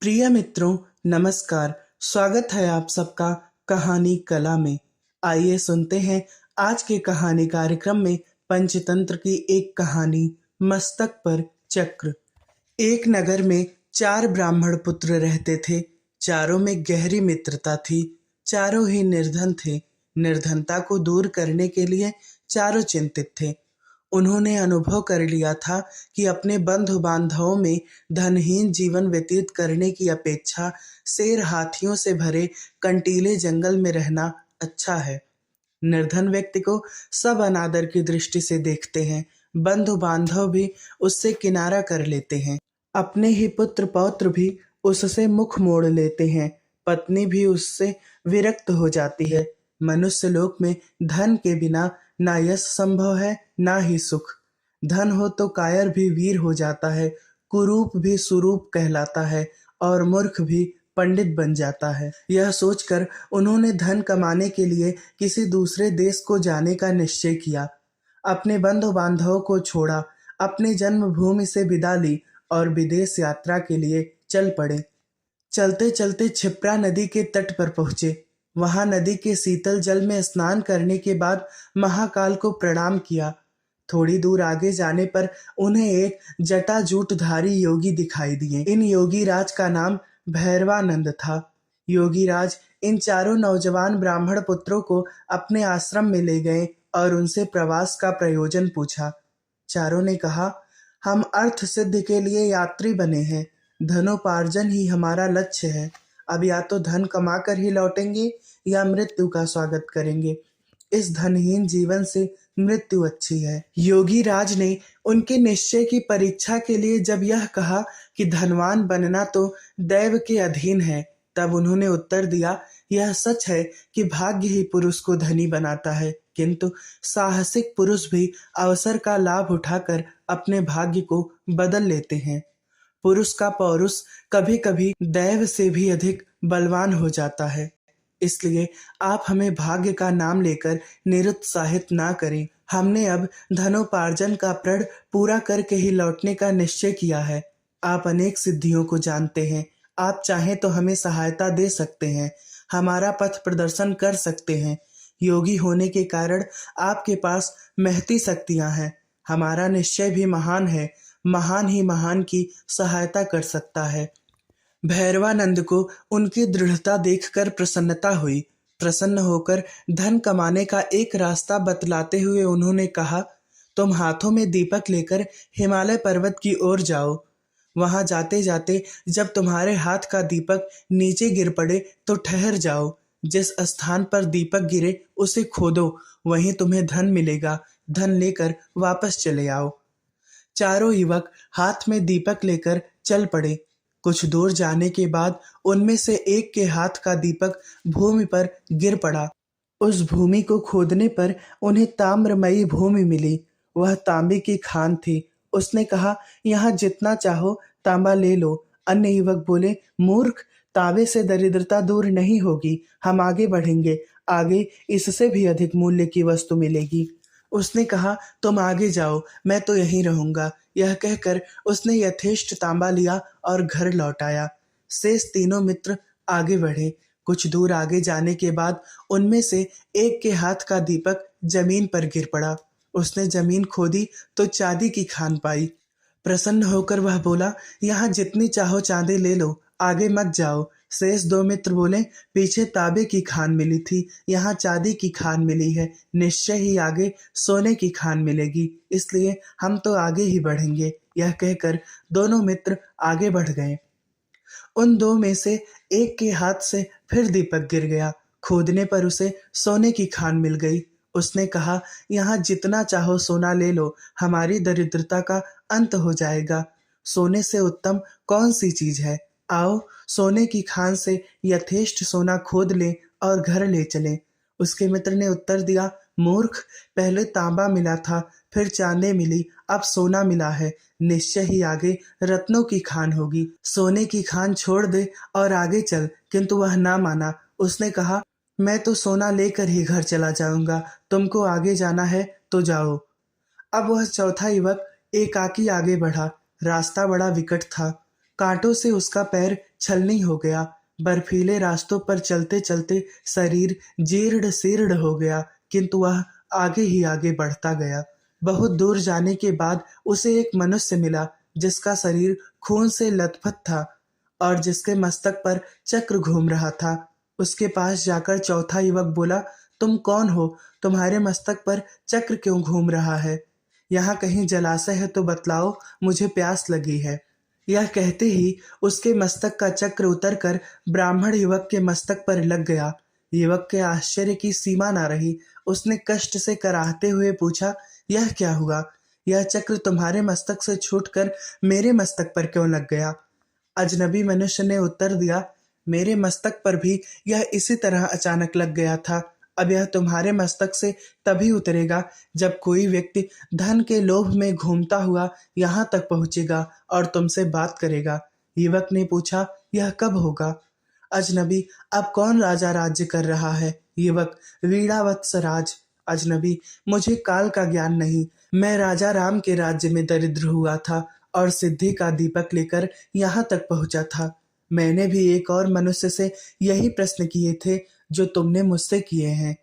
प्रिय मित्रों, नमस्कार। स्वागत है आप सबका कहानी कला में। आइए सुनते हैं आज के कहानी कार्यक्रम में पंचतंत्र की एक कहानी, मस्तक पर चक्र। एक नगर में 4 ब्राह्मण पुत्र रहते थे। चारों में गहरी मित्रता थी। चारों ही निर्धन थे। निर्धनता को दूर करने के लिए चारों चिंतित थे। उन्होंने अनुभव कर लिया था कि अपने बंधु बांधवों में धनहीन जीवन व्यतीत करने की अपेक्षा शेर हाथियों से भरे कंटीले जंगल में रहना अच्छा है। निर्धन व्यक्ति को सब अनादर की दृष्टि से देखते हैं। बंधु बांधव भी उससे किनारा कर लेते हैं। अपने ही पुत्र पौत्र भी उससे मुख मोड़ लेते हैं। पत्नी भी उससे विरक्त हो जाती है। मनुष्य लोक में धन के बिना ना यश संभव है, ना ही सुख। धन हो तो कायर भी वीर हो जाता है, कुरूप भी सुरूप कहलाता है और मूर्ख भी पंडित बन जाता है। यह सोचकर उन्होंने धन कमाने के लिए किसी दूसरे देश को जाने का निश्चय किया। अपने बंधु बांधवों को छोड़ा, अपनी जन्मभूमि से विदा ली और विदेश यात्रा के लिए चल पड़े। चलते चलते क्षिप्रा नदी के तट पर पहुंचे। वहां नदी के शीतल जल में स्नान करने के बाद महाकाल को प्रणाम किया। थोड़ी दूर आगे जाने पर उन्हें एक जटाजूटधारी योगी दिखाई दिए। इन योगी राज का नाम भैरवानंद था। योगी राज इन चारों नौजवान ब्राह्मण पुत्रों को अपने आश्रम में ले गए और उनसे प्रवास का प्रयोजन पूछा। चारों ने कहा, हम अर्थ सिद्धि के लिए यात्री बने हैं। धनोपार्जन ही हमारा लक्ष्य है। अब या तो धन कमाकर ही लौटेंगे या मृत्यु का स्वागत करेंगे। इस धनहीन जीवन से मृत्यु अच्छी है। योगी राज ने उनके निश्चय की परीक्षा के लिए जब यह कहा कि धनवान बनना तो दैव के अधीन है, तब उन्होंने उत्तर दिया, यह सच है कि भाग्य ही पुरुष को धनी बनाता है, किंतु साहसिक पुरुष भी अवसर का लाभ उठाकर अपने भाग्य को बदल लेते हैं। पुरुष का पौरुष कभी कभी दैव से भी अधिक बलवान हो जाता है। इसलिए आप हमें भाग्य का नाम लेकर निरुत्साहित ना करें। हमने अब धनोपार्जन का प्रण पूरा करके ही लौटने का निश्चय किया है। आप अनेक सिद्धियों को जानते हैं। आप चाहें तो हमें सहायता दे सकते हैं, हमारा पथ प्रदर्शन कर सकते हैं। योगी होने के कारण आपके पास महती शक्तियां हैं। हमारा निश्चय भी महान है। महान ही महान की सहायता कर सकता है। भैरवानंद को उनकी दृढ़ता देखकर प्रसन्नता हुई। प्रसन्न होकर धन कमाने का एक रास्ता बतलाते हुए उन्होंने कहा, तुम हाथों में दीपक लेकर हिमालय पर्वत की ओर जाओ। वहां जाते जाते जब तुम्हारे हाथ का दीपक नीचे गिर पड़े तो ठहर जाओ। जिस स्थान पर दीपक गिरे उसे खोदो, वहीं तुम्हें धन मिलेगा। धन लेकर वापस चले आओ। चारों युवक हाथ में दीपक लेकर चल पड़े। कुछ दूर जाने के बाद उनमें से एक के हाथ का दीपक भूमि पर गिर पड़ा। उस भूमि को खोदने पर उन्हें ताम्रमयी भूमि मिली। वह तांबे की खान थी। उसने कहा, यहाँ जितना चाहो तांबा ले लो। अन्य युवक बोले, मूर्ख, तांबे से दरिद्रता दूर नहीं होगी। हम आगे बढ़ेंगे, आगे इससे भी अधिक मूल्य की वस्तु मिलेगी। उसने कहा, तुम आगे जाओ, मैं तो यहीं रहूंगा। यह कहकर उसने यथेष्ट तांबा लिया और घर लौट आया। शेष तीनों मित्र आगे बढ़े। कुछ दूर आगे जाने के बाद उनमें से एक के हाथ का दीपक जमीन पर गिर पड़ा। उसने जमीन खोदी तो चांदी की खान पाई। प्रसन्न होकर वह बोला, यहाँ जितनी चाहो चांदी ले लो, आगे मत जाओ। शेष 2 मित्र बोले, पीछे तांबे की खान मिली थी, यहाँ चांदी की खान मिली है। निश्चय ही आगे सोने की खान मिलेगी, इसलिए हम तो आगे ही बढ़ेंगे। यह कहकर दोनों मित्र आगे बढ़ गए। उन 2 में से एक के हाथ से फिर दीपक गिर गया। खोदने पर उसे सोने की खान मिल गई। उसने कहा, यहाँ जितना चाहो सोना ले लो, हमारी दरिद्रता का अंत हो जाएगा। सोने से उत्तम कौन सी चीज है? आओ, सोने की खान से यथेष्ट सोना खोद लें और घर ले चलें। उसके मित्र ने उत्तर दिया, मूर्ख, पहले तांबा मिला था, फिर चांदी मिली, अब सोना मिला है। निश्चय ही आगे रत्नों की खान होगी। सोने की खान छोड़ दे और आगे चल। किंतु वह ना माना। उसने कहा, मैं तो सोना लेकर ही घर चला जाऊंगा। तुमको आगे जाना है तो जाओ। अब वह चौथा युवक एकाकी आगे बढ़ा। रास्ता बड़ा विकट था। कांटों से उसका पैर छलनी हो गया। बर्फीले रास्तों पर चलते चलते शरीर जीर्ण शीर्ण हो गया, किंतु वह आगे ही आगे बढ़ता गया। बहुत दूर जाने के बाद उसे एक मनुष्य मिला जिसका शरीर खून से लथपथ था और जिसके मस्तक पर चक्र घूम रहा था। उसके पास जाकर चौथा युवक बोला, तुम कौन हो? तुम्हारे मस्तक पर चक्र क्यों घूम रहा है? यहाँ कहीं जलाशय है तो बतलाओ, मुझे प्यास लगी है। यह कहते ही उसके मस्तक का चक्र उतरकर ब्राह्मण युवक के मस्तक पर लग गया। युवक के आश्चर्य की सीमा न रही। उसने कष्ट से कराहते हुए पूछा, यह क्या हुआ? यह चक्र तुम्हारे मस्तक से छूटकर मेरे मस्तक पर क्यों लग गया? अजनबी मनुष्य ने उत्तर दिया, मेरे मस्तक पर भी यह इसी तरह अचानक लग गया था। अब यह तुम्हारे मस्तक से तभी उतरेगा जब कोई व्यक्ति धन के लोभ में घूमता हुआ यहाँ तक पहुँचेगा और तुमसे बात करेगा। युवक ने पूछा, यह कब होगा? अजनबी, अब कौन राजा राज्य कर रहा है? युवक, वीणावत्स राज। अजनबी, मुझे काल का ज्ञान नहीं। मैं राजा राम के राज्य में दरिद्र हुआ था और सिद्धि का दीपक लेकर यहाँ तक पहुंचा था। मैंने भी एक और मनुष्य से यही प्रश्न किए थे जो तुमने मुझसे किए हैं।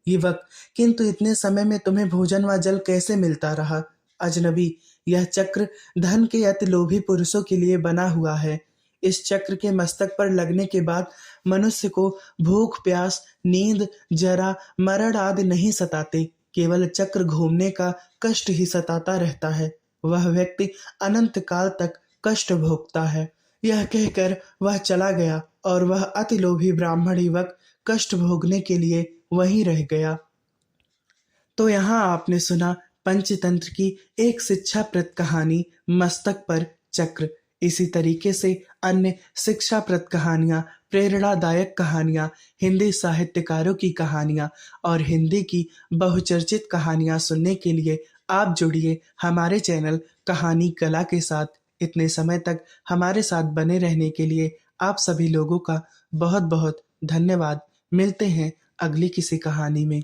युवक, किंतु इतने समय में तुम्हें भोजन व जल कैसे मिलता रहा? अजनबी, यह चक्र धन के अति लोभी पुरुषों के लिए बना हुआ है। इस चक्र के मस्तक पर लगने के बाद मनुष्य को भूख, प्यास, नींद, जरा, मरण आदि नहीं सताते, केवल चक्र घूमने का कष्ट ही सताता रहता है। वह व्यक्ति अनंत काल तक कष्ट भोगता है। यह कहकर वह चला गया और वह अति लोभी ब्राह्मण युवक कष्ट भोगने के लिए वहीं रह गया। तो यहाँ आपने सुना पंचतंत्र की एक शिक्षाप्रद कहानी, मस्तक पर चक्र। इसी तरीके से अन्य शिक्षाप्रद कहानियाँ, प्रेरणादायक कहानियाँ, हिंदी साहित्यकारों की कहानियाँ और हिंदी की बहुचर्चित कहानियाँ सुनने के लिए आप जुड़िए हमारे चैनल कहानी कला के साथ। इतने समय तक हमारे साथ बने रहने के लिए आप सभी लोगों का बहुत बहुत धन्यवाद। मिलते हैं अगली किसी कहानी में।